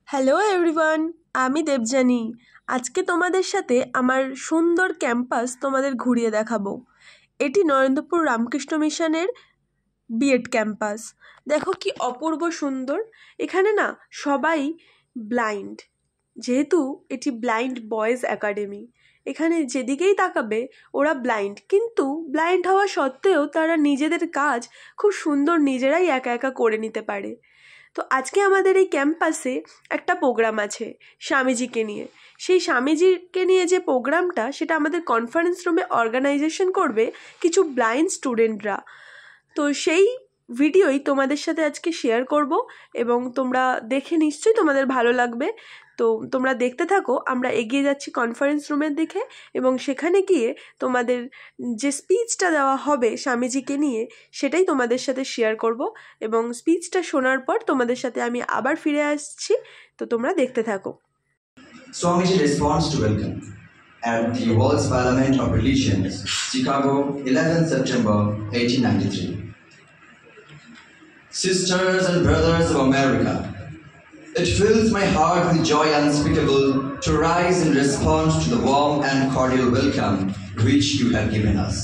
Hello everyone, আমি দেবযানী। আজকে তোমাদের সাথে আমার সুন্দর ক্যাম্পাস তোমাদের ঘুরিয়ে দেখাবো। এটি নরেন্দ্রপুর রামকৃষ্ণ মিশনের বিএড ক্যাম্পাস। দেখো কি অপূর্ব সুন্দর। এখানে না সবাই ব্লাইন্ড, যেহেতু এটি ব্লাইন্ড বয়েজ একাডেমি। এখানে যেদিকেই তাকাবে ওরা ব্লাইন্ড, কিন্তু ব্লাইন্ড হওয়া সত্ত্বেও তারা নিজেদের কাজ খুব সুন্দর নিজেরাই একা একা করে নিতে পারে। তো আজকে আমাদের এই ক্যাম্পাসে একটা প্রোগ্রাম আছে স্বামীজিকে নিয়ে। সেই স্বামীজিকে নিয়ে যে প্রোগ্রামটা, সেটা আমাদের কনফারেন্স রুমে অর্গানাইজেশন করবে কিছু ব্লাইন্ড স্টুডেন্টরা। তো সেই ভিডিওই তোমাদের সাথে আজকে শেয়ার করব, এবং তোমরা দেখে নিশ্চয়ই তোমাদের ভালো লাগবে। তো তোমরা দেখতে থাকো। আমরা এগিয়ে যাচ্ছি কনফারেন্স রুমের দিকে, এবং সেখানে গিয়ে তোমাদের যে স্পিচটা দেওয়া হবে স্বামীজিকে নিয়ে, সেটাই তোমাদের সাথে শেয়ার করব। এবং স্পিচটা শোনার পর তোমাদের সাথে আমি আবার ফিরে আসছি। তো তোমরা দেখতে থাকো। Swamiji responds to welcome at the World's Parliament of Religions, Chicago, 11 September 1893. Sisters and brothers of America, it fills my heart with joy unspeakable to rise in response to the warm and cordial welcome which you have given us.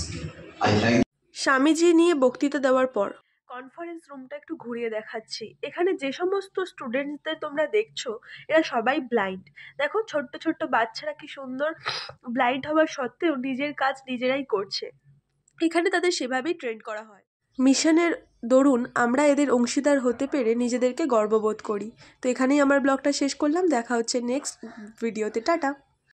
I thank Swamiji নিয়ে বক্তৃতা দেওয়ার পর conference রুমটা একটু ঘুরিয়ে দেখাচ্ছি। এখানে যে সমস্ত স্টুডেন্টদের তোমরা দেখছো, এরা সবাই ব্লাইন্ড। দেখো ছোট্ট ছোট্ট বাচ্চারা কি সুন্দর ব্লাইন্ড হওয়ার সত্ত্বেও নিজের কাজ নিজেরাই করছে। এখানে তাদের সেভাবেই ট্রেন করা হয়। মিশনের দরুন আমরা এদের অংশীদার হতে পেরে নিজেদেরকে গর্ববোধ করি। তো এখানেই আমার ব্লগটা শেষ করলাম। দেখা হচ্ছে নেক্সট ভিডিওতে। টাটা।